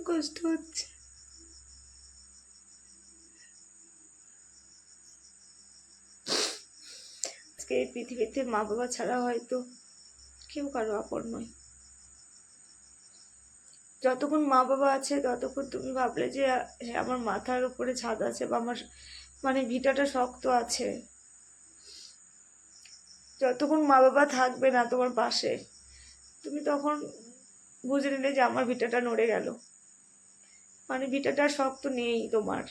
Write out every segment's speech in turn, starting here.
কষ্ট হচ্ছে। আজকে এই পৃথিবীতে মা বাবা ছাড়া হয়তো কেউ কারো আপন নয়। যতক্ষণ মা বাবা আছে ততক্ষণ তুমি ভাবলে যে হ্যাঁ আমার মাথার উপরে ছাদ আছে বা আমার মানে ভিটাটা শক্ত আছে। যতক্ষণ মা বাবা থাকবে না তোমার পাশে, তুমি তখন বুঝে নিলে যে আমার ভিটাটা নড়ে গেল, মানে ভিটাটা শক্ত নেই তোমার।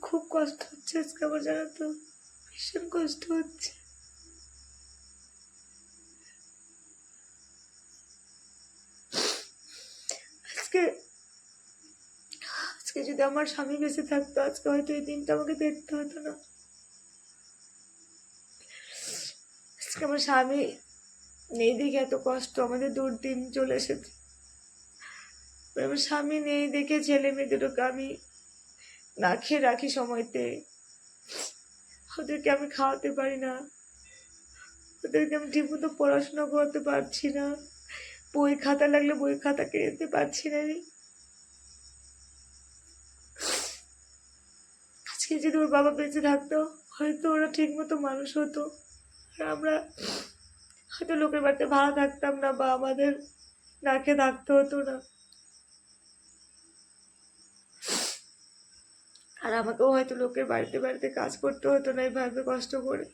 খুব কষ্ট হচ্ছে আজকে আমার, জানো তো, ভীষণ কষ্ট হচ্ছে। আজকে আজকে যদি আমার স্বামী বেঁচে থাকতো, আজকে হয়তো এই দিনটা আমাকে দেখতে হতো না। আজকে আমার স্বামী নেই দেখে এত কষ্ট, আমাদের দুর্দিন চলে এসেছে। আমার স্বামী নেই দেখে ছেলে মেয়ে দুটোকে আমি না খেয়ে রাখি সময়তে, ওদেরকে আমি খাওয়াতে পারি না, ওদেরকে আমি ঠিকমতো পড়াশোনা করতে পারছি না, বই খাতা লাগলে বই খাতা কিনতে পারছি না আমি। আজকে যদি ওর বাবা বেঁচে থাকতো, হয়তো ওরা ঠিক মতো মানুষ হতো, আর আমরা হয়তো লোকের বাড়িতে ভাড়া থাকতাম না, বা আমাদের না খেয়ে থাকতে হতো না। আর আমাকেও হয়তো লোকের বাড়িতে বাড়িতে কাজ করতে হতো না এইভাবে কষ্ট করে।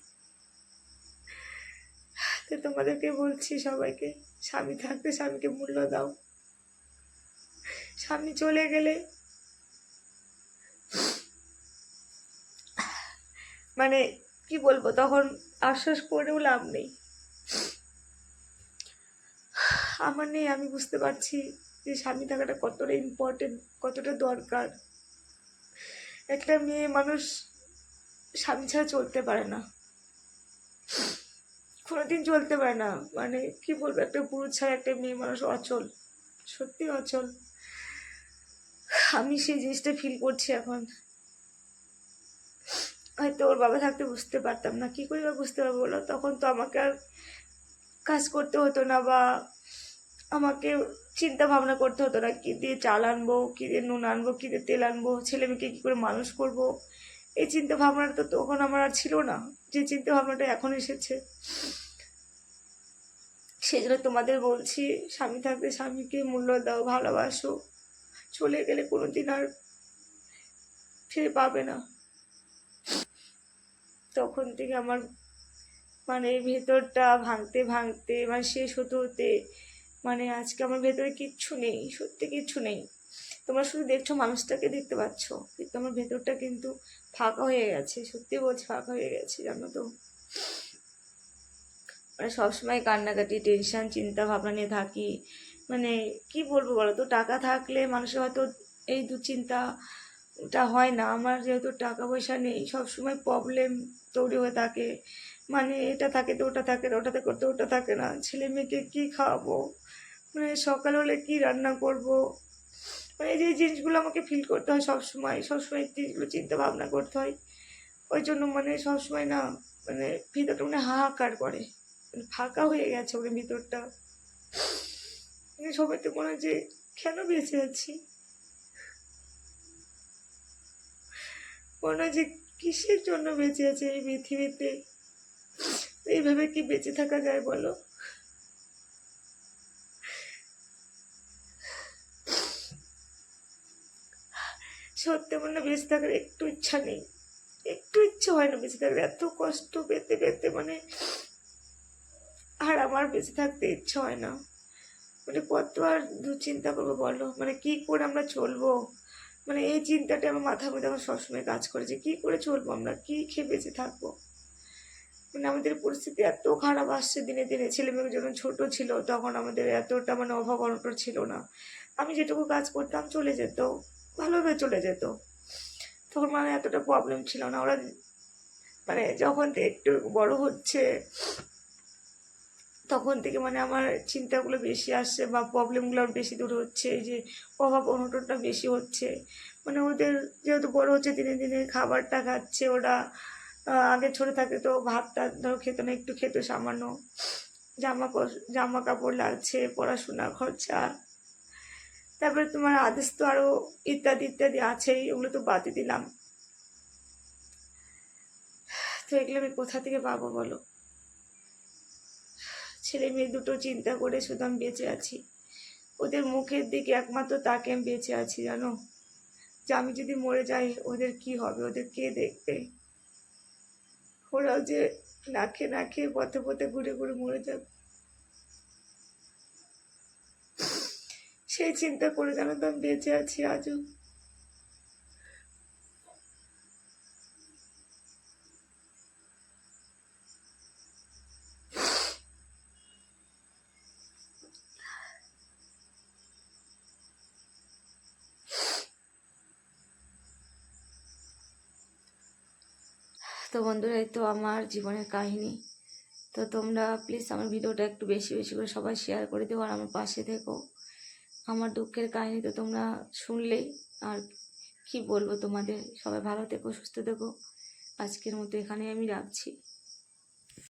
তো তোমাদেরকে বলছি সবাইকে, স্বামী থাকতে স্বামীকে মূল্য দাও। স্বামী চলে গেলে মানে কি বলবো, তখন আশ্বাস করেও লাভ নেই। আমার নেই, আমি বুঝতে পারছি যে স্বামী থাকাটা কতটা ইম্পর্টেন্ট, কতটা দরকার। একটা মেয়ে মানুষ স্বামী ছাড়া চলতে পারে না, কোনোদিন চলতে পারে না। মানে কি বলবো, একটা পুরুষ ছাড়া একটা মেয়ে মানুষ অচল, সত্যি অচল। আমি সেই জিনিসটা ফিল করছি এখন। হয়তো ওর বাবা থাকতে বুঝতে পারতাম না, কি করে বা বুঝতে পারবো বলো? তখন তো আমাকে আর কাজ করতে হতো না, বা আমাকে চিন্তা ভাবনা করতে হতো না কি দিয়ে চাল আনবো, কি দিয়ে নুন আনবো, কি দিয়ে তেল আনবো, ছেলে মেয়েকে কি করে মানুষ করব। এই চিন্তা ভাবনাটা তো তখন আমার আর ছিল না, যে চিন্তা ভাবনাটা এখন এসেছে। সেই জন্য তোমাদের বলছি, স্বামী থাকতে স্বামীকে মূল্য দাও, ভালোবাসো। চলে গেলে কোনোদিন আর ফিরে পাবে না। তখন থেকে আমার মানে ভেতরটা ভাঙতে ভাঙতে মানে শেষ হতে হতে, মানে আজকে আমার ভেতরে কিচ্ছু নেই, সত্যি কিচ্ছু নেই। তোমরা শুধু দেখছো, মানুষটাকে দেখতে পাচ্ছ, কিন্তু আমার ভেতরটা কিন্তু ফাঁকা হয়ে গেছে, সত্যি বলছি ফাঁকা হয়ে গেছে, জানো তো। মানে সবসময় কান্নাকাটি, টেনশন, চিন্তা ভাবনা নিয়ে থাকি। মানে কি বলবো বলো তো, টাকা থাকলে মানুষের হয়তো এই দুশ্চিন্তাটা হয় না। আমার যেহেতু টাকা পয়সা নেই, সবসময় প্রবলেম তৈরি হয়ে থাকে। মানে এটা থাকে তো ওটা থাকে না, ওটা থাকে তো ওটা থাকে না, ছেলে মেয়েকে কী খাওয়াবো, মানে সকাল হলে কি রান্না করব, মানে এই যে জিনিসগুলো আমাকে ফিল করতে হয় সবসময়, সবসময় জিনিসগুলো চিন্তা ভাবনা করতে হয়। ওই জন্য মানে সবসময় না, মানে ভিতরটা মানে হাহাকার করে, মানে ফাঁকা হয়ে গেছে ওর ভিতরটা। মানে সবাই তো মনে হয় যে কেন বেঁচে আছি, মনে হয় যে কিসের জন্য বেঁচে আছে এই পৃথিবীতে। এইভাবে কি বেঁচে থাকা যায় বলো? সত্যি মনে হয় বেঁচে থাকার একটু ইচ্ছা নেই, একটু ইচ্ছে হয় না বেঁচে থাকতে, এত কষ্ট পেতে পেতে মানে। আর আমার বেঁচে থাকতে ইচ্ছা হয় না। মানে কত আর দুশ্চিন্তা করবো বলো, মানে কি করে আমরা চলবো, মানে এই চিন্তাটা আমার মাথার মধ্যে আমার সবসময় কাজ করেছে, কি করে চলবো আমরা, কি খেয়ে বেঁচে থাকবো। মানে আমাদের পরিস্থিতি এত খারাপ আসছে দিনে দিনে। ছেলে মেয়ে যখন ছোট ছিল তখন আমাদের এতটা মানে অভাব অনটন ছিল না। আমি যেটুকু কাজ করতাম চলে যেত, ভালোভাবে চলে যেত। তখন মানে এতটা প্রবলেম ছিল না। ওরা মানে যখন থেকে একটু বড় হচ্ছে, তখন থেকে মানে আমার চিন্তাগুলো বেশি আসছে, বা প্রবলেমগুলো বেশি দূর হচ্ছে, এই যে অভাব অনটনটা বেশি হচ্ছে। মানে ওদের যেহেতু বড় হচ্ছে দিনে দিনে, খাবারটা খাচ্ছে ওরা। আগে ছোট থাকতে তো ভাতটা ধরো খেত না, একটু খেত সামান্য। জামা কাপড় লাগছে, পড়াশোনা খরচা, তারপরে তোমার আদেশ তো আরো ইত্যাদি ইত্যাদি আছেই, ওগুলো তো বাদই দিলাম। তো এগুলো আমি কোথা থেকে পাবো বলো? ছেলে মেয়ে দুটো চিন্তা করে শুধু আমি বেঁচে আছি। ওদের মুখের দিকে একমাত্র তাকে আমি বেঁচে আছি, জানো? যে আমি যদি মরে যাই ওদের কি হবে, ওদের কে দেখবে? ওরাও যে না খেয়ে না খেয়ে পথে পথে ঘুরে ঘুরে মরে যাবে, সেই চিন্তা করে জানো তো আমি বেঁচে আছি আজও। তো বন্ধুরা, এই তো আমার জীবনের কাহিনী। তো তোমরা প্লিজ আমার ভিডিওটা একটু বেশি বেশি করে সবাই শেয়ার করে দেবো, আর আমার পাশে থেকো। আমার দুঃখের কাহিনী তো তোমরা শুনলেই, আর কি বলবো তোমাদের। সবাই ভালো থেকো, সুস্থ থেকো। আজকের মতো এখানে আমি রাখছি।